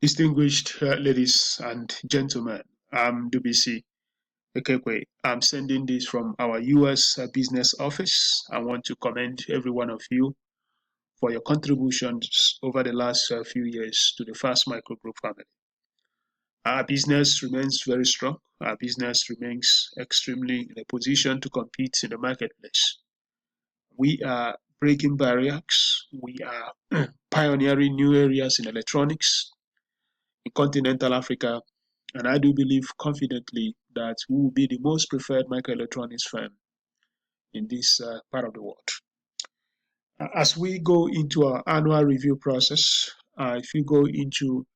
Distinguished ladies and gentlemen, I'm Ndubuisi Ekekwe. I'm sending this from our US business office. I want to commend every one of you for your contributions over the last few years to the Fasmicro Group family. Our business remains very strong. Our business remains extremely in a position to compete in the marketplace. We are breaking barriers. We are pioneering new areas in electronics in continental Africa, and I do believe confidently that we will be the most preferred microelectronics firm in this part of the world. As we go into our annual review process, if we go into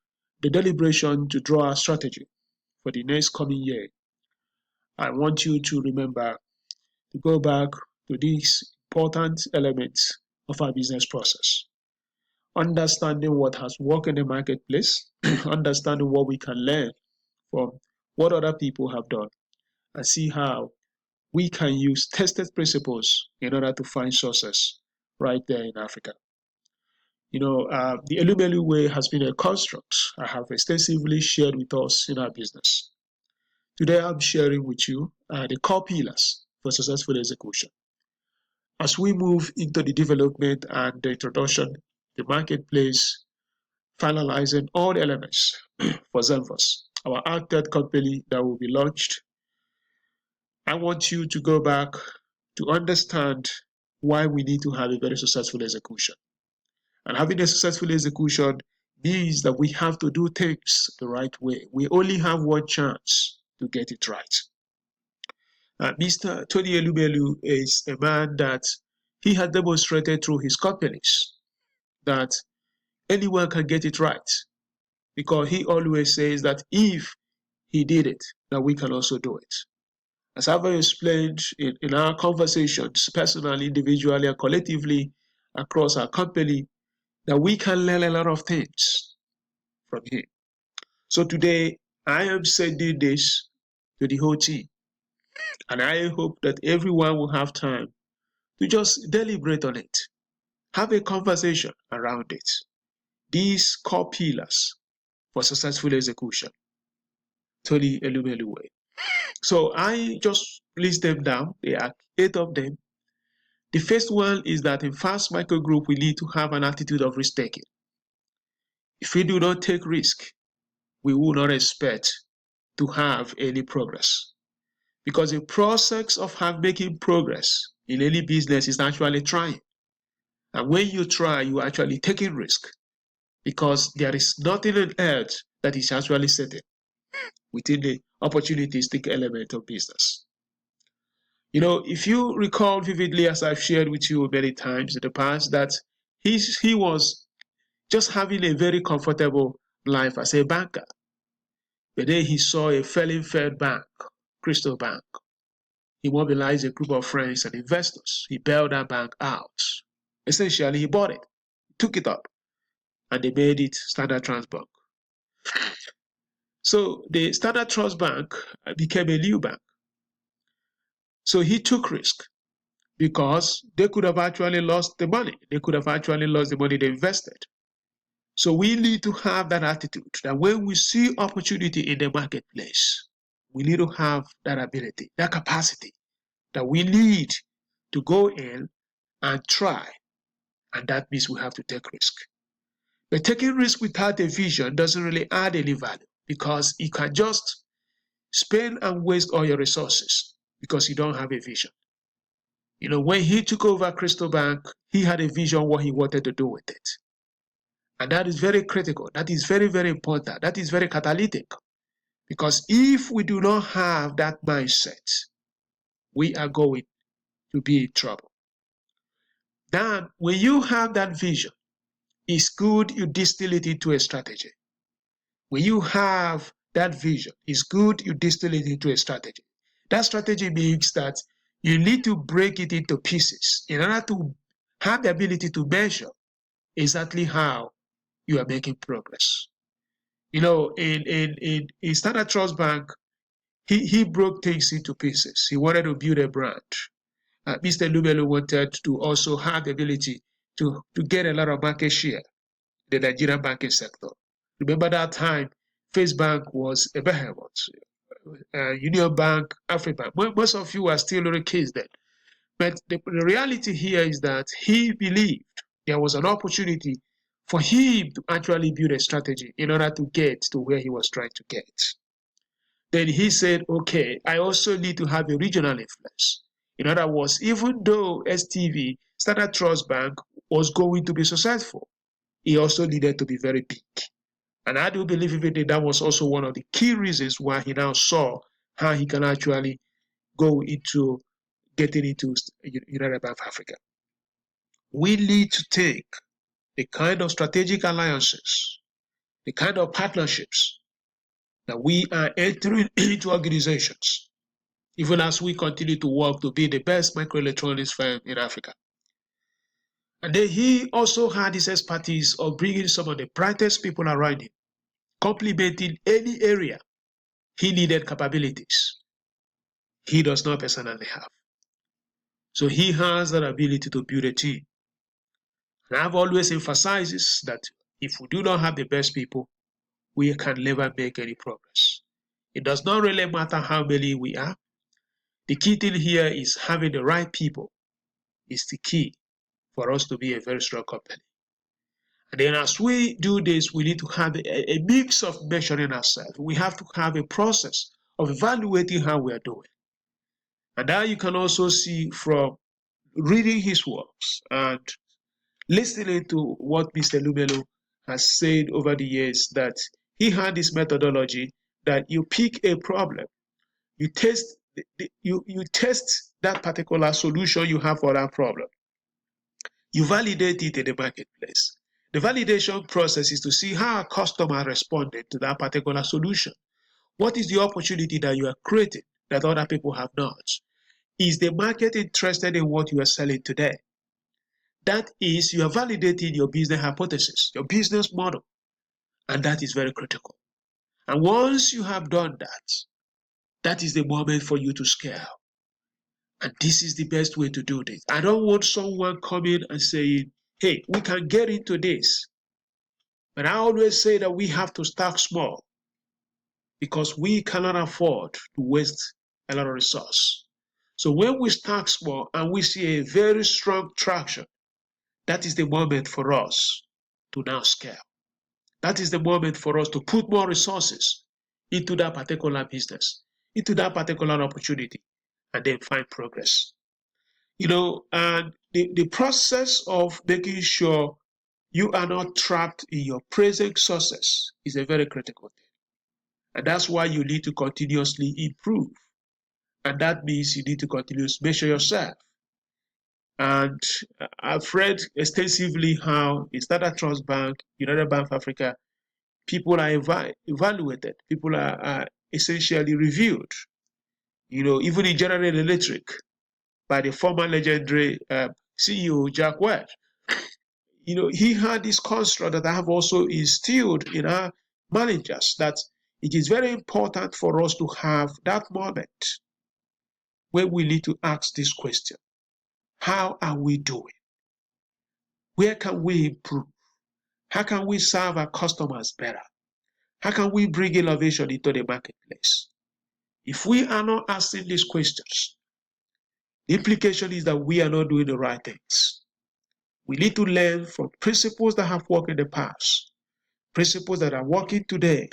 the deliberation to draw a strategy for the next coming year, I want you to remember to go back to these important elements of our business process. Understanding what has worked in the marketplace, understanding what we can learn from what other people have done, and see how we can use tested principles in order to find success right there in Africa. The Elumelu way has been a construct I have extensively shared with us in our business. Today, I'm sharing with you the core pillars for successful execution. As we move into the development and the introduction, the marketplace, finalizing all the elements for Zenfos, our AgTech company that will be launched, I want you to go back to understand why we need to have a very successful execution. And having a successful execution means that we have to do things the right way. We only have one chance to get it right. Mr. Tony Elumelu is a man that he has demonstrated through his companies that anyone can get it right, because he always says that if he did it, that we can also do it. As I've explained in our conversations, personally, individually, and collectively across our company, that we can learn a lot of things from him. So today, I am sending this to the whole team, and I hope that everyone will have time to just deliberate on it, have a conversation around it. These core pillars for successful execution, Tony Elumelu way. So I just list them down. There are 8 of them. The first one is that in Fasmicro Group, we need to have an attitude of risk-taking. If we do not take risk, we will not expect to have any progress. Because the process of making progress in any business is actually trying. And when you try, you are actually taking risk, because there is nothing on earth that is actually certain within the opportunistic element of business. If you recall vividly, as I've shared with you many times in the past, that he was just having a very comfortable life as a banker. The day he saw a failing Fed bank, Crystal Bank, he mobilized a group of friends and investors. He bailed that bank out. Essentially, he bought it, took it up, and they made it Standard Trust Bank. So the Standard Trust Bank became a new bank. So he took risk, because they could have actually lost the money. They could have actually lost the money they invested. So we need to have that attitude that when we see opportunity in the marketplace, we need to have that ability, that capacity, that we need to go in and try. And that means we have to take risk. But taking risk without a vision doesn't really add any value, because you can just spend and waste all your resources because you don't have a vision. When he took over Crystal Bank, he had a vision what he wanted to do with it. And that is very critical. That is very, very important. That is very catalytic. Because if we do not have that mindset, we are going to be in trouble. Then, when you have that vision, it's good you distill it into a strategy. When you have that vision, it's good you distill it into a strategy. That strategy means that you need to break it into pieces in order to have the ability to measure exactly how you are making progress. In Standard Trust Bank, he broke things into pieces. He wanted to build a brand. Mr. Elumelu wanted to also have the ability to get a lot of market share in the Nigerian banking sector. Remember that time, First Bank was a behemoth. Union Bank, Africa. Most of you are still on the case then. But the reality here is that he believed there was an opportunity for him to actually build a strategy in order to get to where he was trying to get. Then he said, okay, I also need to have a regional influence. In other words, even though STV, Standard Trust Bank, was going to be successful, he also needed to be very big. And I do believe even that was also one of the key reasons why he now saw how he can actually go into getting into United Bank of Africa. We need to take the kind of strategic alliances, the kind of partnerships that we are entering into organizations, even as we continue to work to be the best microelectronics firm in Africa. And then he also had his expertise of bringing some of the brightest people around him, complementing any area he needed capabilities he does not personally have. So he has that ability to build a team. And I've always emphasized that if we do not have the best people, we can never make any progress. It does not really matter how many we are. The key thing here is having the right people is the key for us to be a very strong company. And then as we do this, we need to have a mix of measuring ourselves. We have to have a process of evaluating how we are doing. And that you can also see from reading his works and listening to what Mr. Elumelu has said over the years, that he had this methodology that you pick a problem, you test you test that particular solution you have for that problem, you validate it in the marketplace. The validation process is to see how a customer responded to that particular solution. What is the opportunity that you are creating that other people have not? Is the market interested in what you are selling today? That is, you are validating your business hypothesis, your business model, and that is very critical. And once you have done that, that is the moment for you to scale. And this is the best way to do this. I don't want someone coming and saying, hey, we can get into this. But I always say that we have to start small because we cannot afford to waste a lot of resource. So when we start small and we see a very strong traction, that is the moment for us to now scale. That is the moment for us to put more resources into that particular business, into that particular opportunity, and then find progress. And the process of making sure you are not trapped in your present success is a very critical thing. And that's why you need to continuously improve. And that means you need to continuously measure yourself. And I've read extensively how in Standard Trust Bank, United Bank of Africa, people are evaluated, people are essentially reviewed. Even in General Electric, by the former legendary CEO Jack Welch, he had this construct that I have also instilled in our managers, that it is very important for us to have that moment where we need to ask this question: how are we doing? Where can we improve? How can we serve our customers better? How can we bring innovation into the marketplace? If we are not asking these questions, the implication is that we are not doing the right things. We need to learn from principles that have worked in the past, principles that are working today,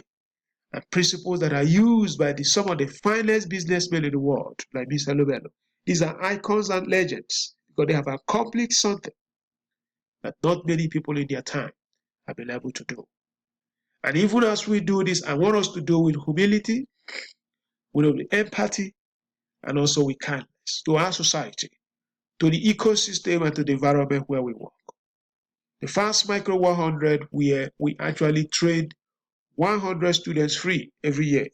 and principles that are used by some of the finest businessmen in the world, like Mr. Elumelu. These are icons and legends because they have accomplished something that not many people in their time have been able to do. And even as we do this, I want us to do with humility, with empathy, and also with kindness to our society, to the ecosystem, and to the environment where we work. The Fasmicro 100, we actually train 100 students free every year,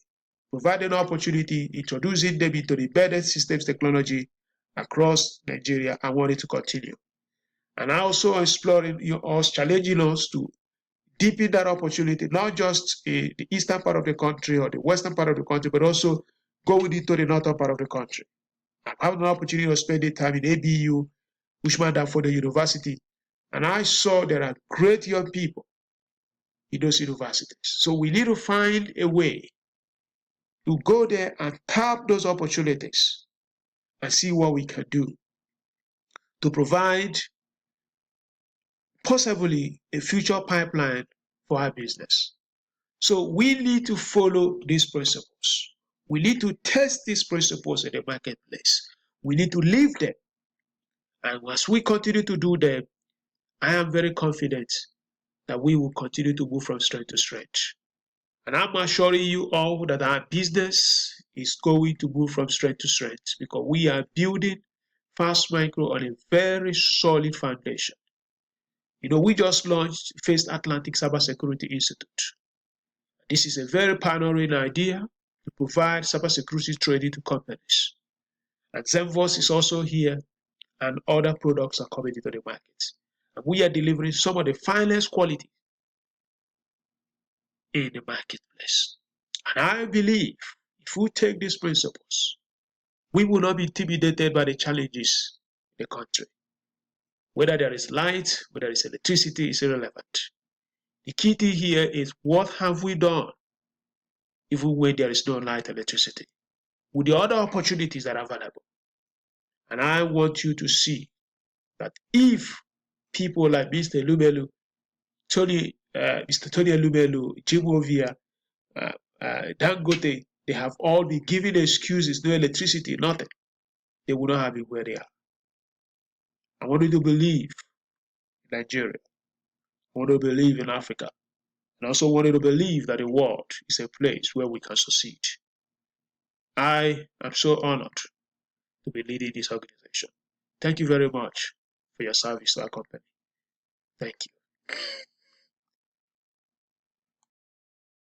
providing opportunity, introducing them into the embedded systems technology across Nigeria. I want it to continue. And also exploring us, challenging us to deepen that opportunity, not just in the eastern part of the country or the western part of the country, but also going into the northern part of the country. I had an opportunity of spending time in ABU, Ushman Danfodio University, and I saw there are great young people in those universities. So we need to find a way to go there and tap those opportunities and see what we can do to provide possibly a future pipeline for our business. So we need to follow these principles. We need to test these principles in the marketplace. We need to live them. And as we continue to do them, I am very confident that we will continue to move from strength to strength. And I'm assuring you all that our business is going to move from strength to strength because we are building Fasmicro on a very solid foundation. You know, we just launched First Atlantic Cybersecurity Institute. This is a very pioneering idea to provide cybersecurity training to companies. And Zenvos is also here, and other products are coming into the market. And we are delivering some of the finest quality in the marketplace. And I believe if we take these principles, we will not be intimidated by the challenges in the country. Whether there is light, whether there is electricity, is irrelevant. The key thing here is what have we done even when there is no light, electricity, with the other opportunities that are available. And I want you to see that if people like Mr. Elumelu, Mr. Tony Elumelu, Jim Ovia, Dangote, they have all been giving excuses, no electricity, nothing, they would not have been where they are. I want you to believe in Nigeria. I want you to believe in Africa. And I also want you to believe that the world is a place where we can succeed. I am so honored to be leading this organization. Thank you very much for your service to our company. Thank you.